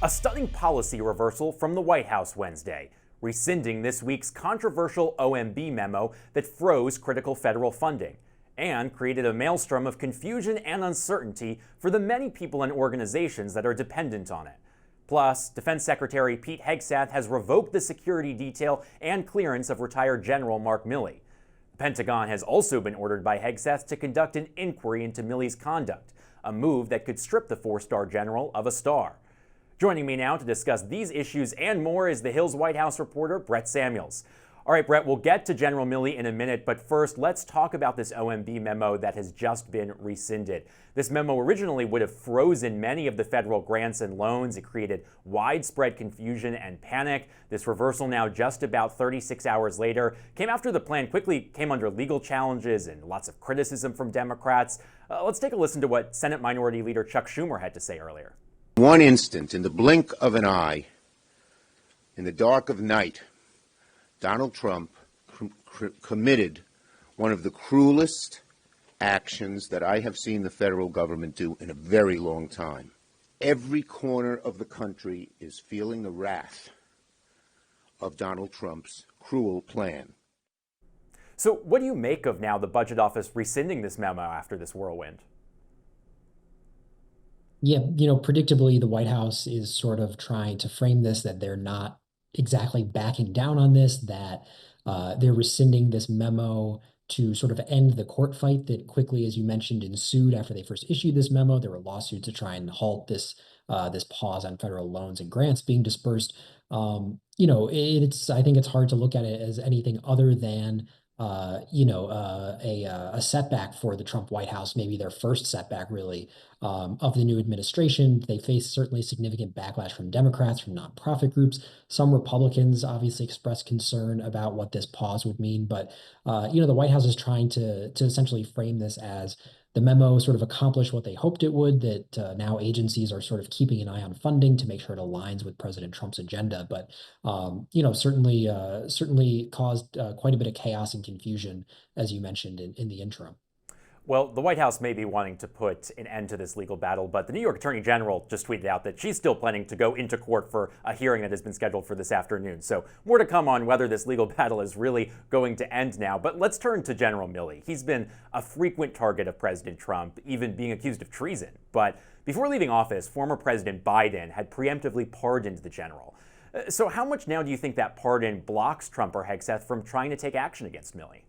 A stunning policy reversal from the White House Wednesday, rescinding this week's controversial OMB memo that froze critical federal funding and created a maelstrom of confusion and uncertainty for the many people and organizations that are dependent on it. Plus, Defense Secretary Pete Hegseth has revoked the security detail and clearance of retired General Mark Milley. The Pentagon has also been ordered by Hegseth to conduct an inquiry into Milley's conduct, a move that could strip the four-star general of a star. Joining me now to discuss these issues and more is the Hill's White House reporter, Brett Samuels. All right, Brett, we'll get to General Milley in a minute, but first, let's talk about this OMB memo that has just been rescinded. This memo originally would have frozen many of the federal grants and loans. It created widespread confusion and panic. This reversal now, just about 36 hours later, came after the plan quickly came under legal challenges and lots of criticism from Democrats. Let's take a listen to what Senate Minority Leader Chuck Schumer had to say earlier. One instant, in the blink of an eye, in the dark of night, Donald Trump committed one of the cruelest actions that I have seen the federal government do in a very long time. Every corner of the country is feeling the wrath of Donald Trump's cruel plan. So what do you make of now the Budget Office rescinding this memo after this whirlwind? Yeah, predictably, the White House is sort of trying to frame this that they're not exactly backing down on this, that they're rescinding this memo to sort of end the court fight that quickly, as you mentioned, ensued after they first issued this memo. There were lawsuits to try and halt this pause on federal loans and grants being dispersed. I think it's hard to look at it as anything other than a setback for the Trump White House, maybe their first setback, really, of the new administration. They face certainly significant backlash from Democrats, from nonprofit groups. Some Republicans obviously expressed concern about what this pause would mean. But, the White House is trying to essentially frame this as the memo sort of accomplished what they hoped it would, that now agencies are sort of keeping an eye on funding to make sure it aligns with President Trump's agenda. But, certainly caused quite a bit of chaos and confusion, as you mentioned, in the interim. Well, the White House may be wanting to put an end to this legal battle, but the New York Attorney General just tweeted out that she's still planning to go into court for a hearing that has been scheduled for this afternoon. So more to come on whether this legal battle is really going to end now. But let's turn to General Milley. He's been a frequent target of President Trump, even being accused of treason. But before leaving office, former President Biden had preemptively pardoned the general. So how much now do you think that pardon blocks Trump or Hegseth from trying to take action against Milley?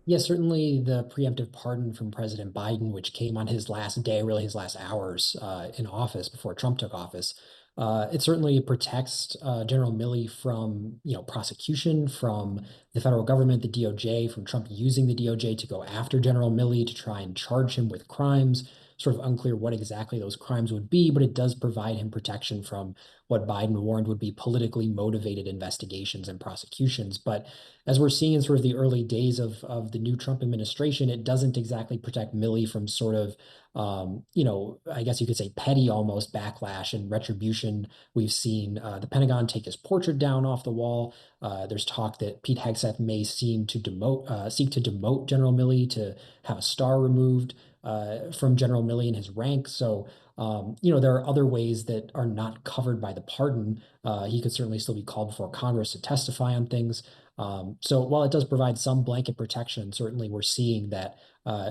Yeah, certainly the preemptive pardon from President Biden, which came on his last day, really his last hours in office before Trump took office, it certainly protects General Milley from prosecution from the federal government, the DOJ, from Trump using the DOJ to go after General Milley to try and charge him with crimes. Sort of unclear what exactly those crimes would be, but it does provide him protection from what Biden warned would be politically motivated investigations and prosecutions. But as we're seeing in sort of the early days of the new Trump administration, it doesn't exactly protect Milley from sort of, I guess you could say petty almost backlash and retribution. We've seen the Pentagon take his portrait down off the wall. There's talk that Pete Hegseth may seek to demote General Milley, to have a star removed from General Milley in his rank. So, there are other ways that are not covered by the pardon. He could certainly still be called before Congress to testify on things. So while it does provide some blanket protection, certainly we're seeing that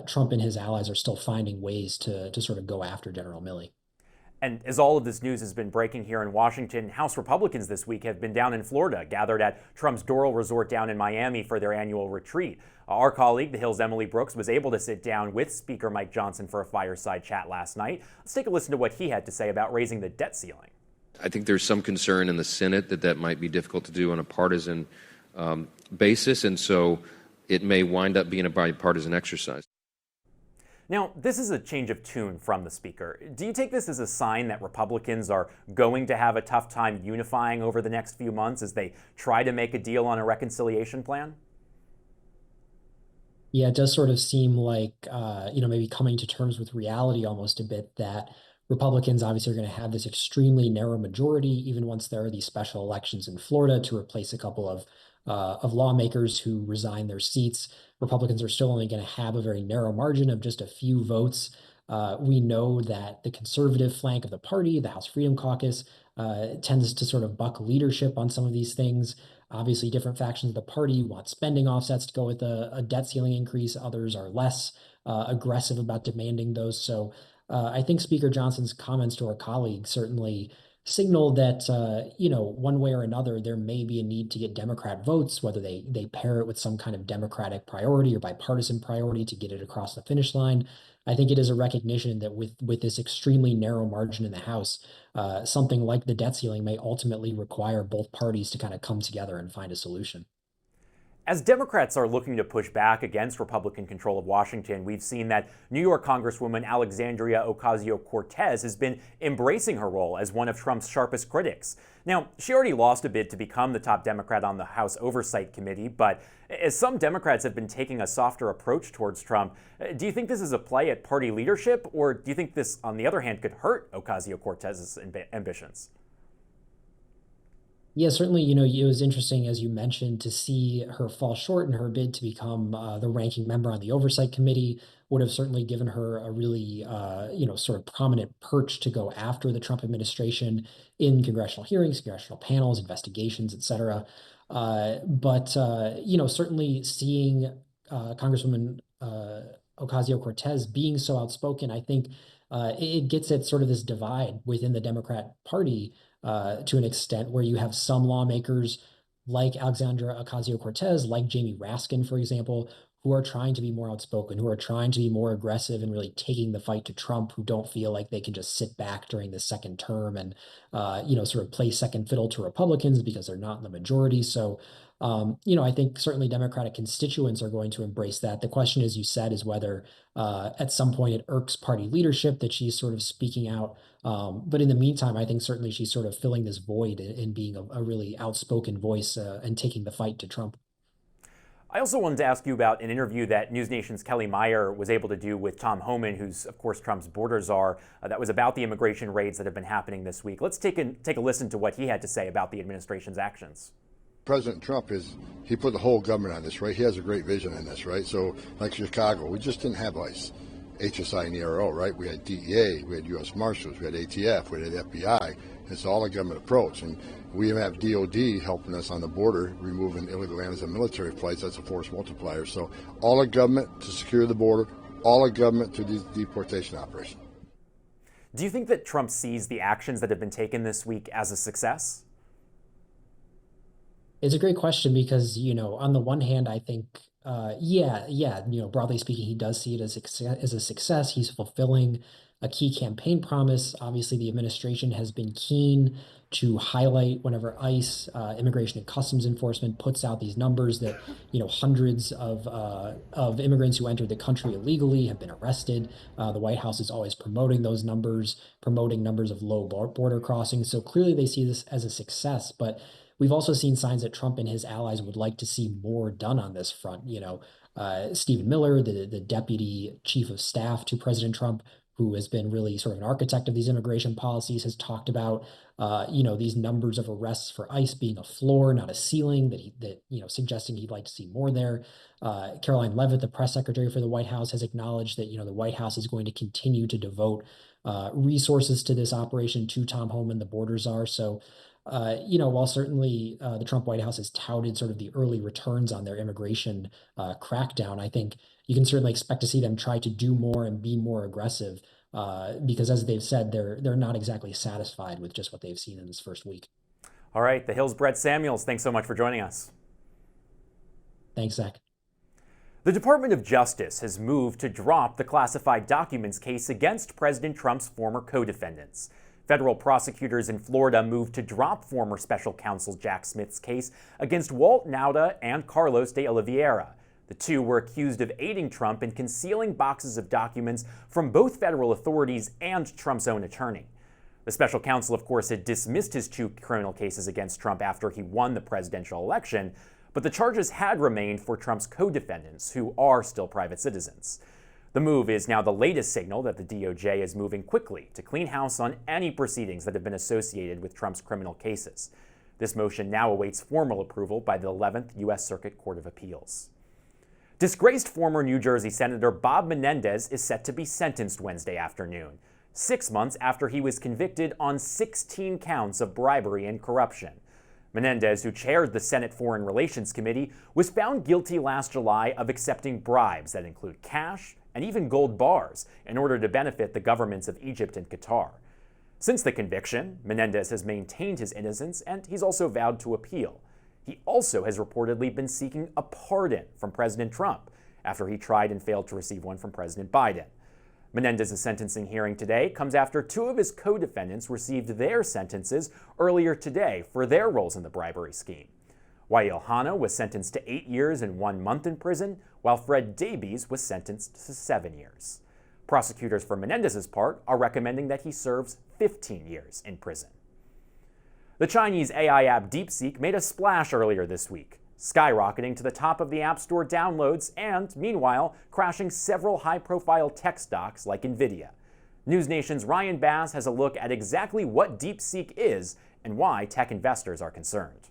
Trump and his allies are still finding ways to sort of go after General Milley. And as all of this news has been breaking here in Washington, House Republicans this week have been down in Florida, gathered at Trump's Doral Resort down in Miami for their annual retreat. Our colleague, the Hill's Emily Brooks, was able to sit down with Speaker Mike Johnson for a fireside chat last night. Let's take a listen to what he had to say about raising the debt ceiling. I think there's some concern in the Senate that might be difficult to do on a partisan basis, and so it may wind up being a bipartisan exercise. Now, this is a change of tune from the speaker. Do you take this as a sign that Republicans are going to have a tough time unifying over the next few months as they try to make a deal on a reconciliation plan? Yeah, it does sort of seem like, maybe coming to terms with reality almost a bit, that Republicans obviously are going to have this extremely narrow majority, even once there are these special elections in Florida to replace a couple of lawmakers who resign their seats. Republicans are still only going to have a very narrow margin of just a few votes We know that the conservative flank of the party, the House Freedom Caucus, tends to sort of buck leadership on some of these things. Obviously, different factions of the party want spending offsets to go with a debt ceiling increase. Others are less aggressive about demanding those. So I think Speaker Johnson's comments to our colleague certainly signal that, one way or another, there may be a need to get Democrat votes, whether they pair it with some kind of Democratic priority or bipartisan priority to get it across the finish line. I think it is a recognition that with this extremely narrow margin in the House, something like the debt ceiling may ultimately require both parties to kind of come together and find a solution. As Democrats are looking to push back against Republican control of Washington, we've seen that New York Congresswoman Alexandria Cortez has been embracing her role as one of Trump's sharpest critics. Now, she already lost a bid to become the top Democrat on the House Oversight Committee, but as some Democrats have been taking a softer approach towards Trump, do you think this is a play at party leadership, or do you think this, on the other hand, could hurt Ocasio-Cortez's ambitions? Yeah, certainly, it was interesting, as you mentioned, to see her fall short in her bid to become the ranking member on the Oversight Committee. Would have certainly given her a really, sort of prominent perch to go after the Trump administration in congressional hearings, congressional panels, investigations, et cetera. Certainly seeing Congresswoman Ocasio-Cortez being so outspoken, I think it gets at sort of this divide within the Democrat Party to an extent where you have some lawmakers like Alexandria Ocasio-Cortez, like Jamie Raskin, for example, who are trying to be more outspoken, who are trying to be more aggressive and really taking the fight to Trump, who don't feel like they can just sit back during the second term and, sort of play second fiddle to Republicans because they're not in the majority. So, I think certainly Democratic constituents are going to embrace that. The question, as you said, is whether at some point it irks party leadership that she's sort of speaking out. But in the meantime, I think certainly she's sort of filling this void in being a really outspoken voice and taking the fight to Trump. I also wanted to ask you about an interview that News Nation's Kelly Meyer was able to do with Tom Homan, who's, of course, Trump's border czar, that was about the immigration raids that have been happening this week. Let's take a listen to what he had to say about the administration's actions. President Trump he put the whole government on this, right? He has a great vision in this, right? So, like Chicago, we just didn't have ICE, HSI, and ERO, right? We had DEA, we had U.S. Marshals, we had ATF, we had FBI. It's all a government approach. And we have DOD helping us on the border, removing illegal aliens and military flights. That's a force multiplier. So all a government to secure the border, all a government to the deportation operation. Do you think that Trump sees the actions that have been taken this week as a success? It's a great question because, on the one hand, I think, broadly speaking, he does see it as a success. He's fulfilling a key campaign promise. Obviously, the administration has been keen to highlight whenever ICE, Immigration and Customs Enforcement, puts out these numbers that, hundreds of immigrants who entered the country illegally have been arrested. The White House is always promoting those numbers, promoting numbers of low border crossings. So clearly they see this as a success, but we've also seen signs that Trump and his allies would like to see more done on this front. Stephen Miller, the deputy chief of staff to President Trump, who has been really sort of an architect of these immigration policies, has talked about, these numbers of arrests for ICE being a floor, not a ceiling, suggesting he'd like to see more there. Caroline Leavitt, the press secretary for the White House, has acknowledged that, the White House is going to continue to devote resources to this operation, to Tom Homan, the border czar. So, while certainly the Trump White House has touted sort of the early returns on their immigration crackdown, I think you can certainly expect to see them try to do more and be more aggressive because, as they've said, they're not exactly satisfied with just what they've seen in this first week. All right, The Hill's Brett Samuels, thanks so much for joining us. Thanks, Zach. The Department of Justice has moved to drop the classified documents case against President Trump's former co-defendants. Federal prosecutors in Florida moved to drop former special counsel Jack Smith's case against Walt Nauta and Carlos de Oliveira. The two were accused of aiding Trump in concealing boxes of documents from both federal authorities and Trump's own attorney. The special counsel, of course, had dismissed his two criminal cases against Trump after he won the presidential election, but the charges had remained for Trump's co-defendants, who are still private citizens. The move is now the latest signal that the DOJ is moving quickly to clean house on any proceedings that have been associated with Trump's criminal cases. This motion now awaits formal approval by the 11th U.S. Circuit Court of Appeals. Disgraced former New Jersey Senator Bob Menendez is set to be sentenced Wednesday afternoon, 6 months after he was convicted on 16 counts of bribery and corruption. Menendez, who chaired the Senate Foreign Relations Committee, was found guilty last July of accepting bribes that include cash and even gold bars in order to benefit the governments of Egypt and Qatar. Since the conviction, Menendez has maintained his innocence and he's also vowed to appeal. He also has reportedly been seeking a pardon from President Trump after he tried and failed to receive one from President Biden. Menendez's sentencing hearing today comes after two of his co-defendants received their sentences earlier today for their roles in the bribery scheme. Wael Hanna was sentenced to 8 years and 1 month in prison, while Fred Davies was sentenced to 7 years. Prosecutors for Menendez's part are recommending that he serves 15 years in prison. The Chinese AI app DeepSeek made a splash earlier this week, skyrocketing to the top of the App Store downloads and, meanwhile, crashing several high-profile tech stocks like Nvidia. NewsNation's Ryan Bass has a look at exactly what DeepSeek is and why tech investors are concerned.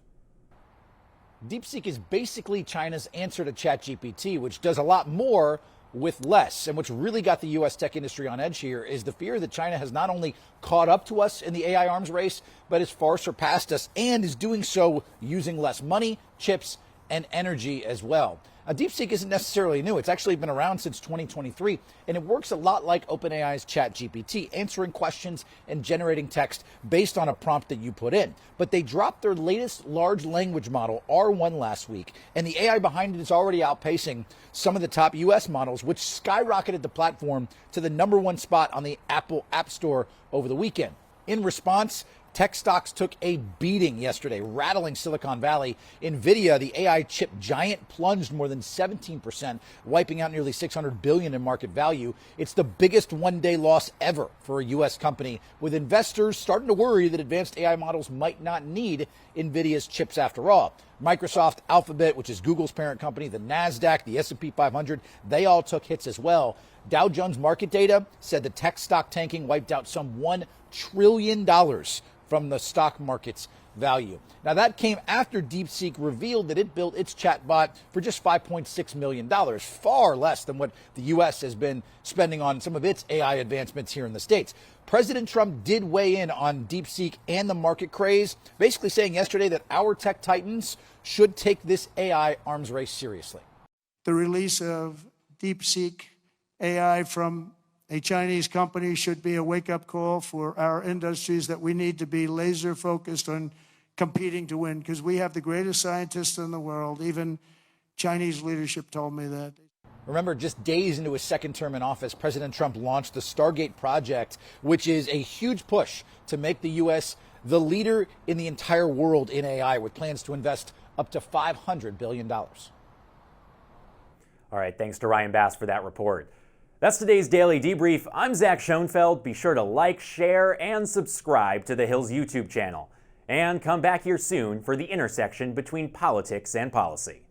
DeepSeek is basically China's answer to ChatGPT, which does a lot more with less. And what's really got the U.S. tech industry on edge here is the fear that China has not only caught up to us in the AI arms race, but has far surpassed us and is doing so using less money, chips, and energy as well. Now, DeepSeek isn't necessarily new. It's actually been around since 2023, and it works a lot like OpenAI's ChatGPT, answering questions and generating text based on a prompt that you put in. But they dropped their latest large language model, R1, last week, and the AI behind it is already outpacing some of the top U.S. models, which skyrocketed the platform to the #1 spot on the Apple App Store over the weekend. In response, tech stocks took a beating yesterday, rattling Silicon Valley. Nvidia, the AI chip giant, plunged more than 17%, wiping out nearly $600 billion in market value. It's the biggest one-day loss ever for a U.S. company, with investors starting to worry that advanced AI models might not need Nvidia's chips after all. Microsoft, Alphabet, which is Google's parent company, the NASDAQ, the S&P 500, they all took hits as well. Dow Jones market data said the tech stock tanking wiped out some $1 trillion from the stock market's value. Now, that came after DeepSeek revealed that it built its chatbot for just $5.6 million, far less than what the U.S. has been spending on some of its AI advancements here in the States. President Trump did weigh in on DeepSeek and the market craze, basically saying yesterday that our tech titans should take this AI arms race seriously. The release of DeepSeek AI from a Chinese company should be a wake-up call for our industries that we need to be laser focused on competing to win, because we have the greatest scientists in the world. Even Chinese leadership told me that. Remember, just days into his second term in office, President Trump launched the Stargate project, which is a huge push to make the U.S. the leader in the entire world in AI, with plans to invest up to $500 billion. All right, thanks to Ryan Bass for that report. That's today's Daily Debrief. I'm Zach Schonfeld. Be sure to like, share, and subscribe to The Hill's YouTube channel. And come back here soon for the intersection between politics and policy.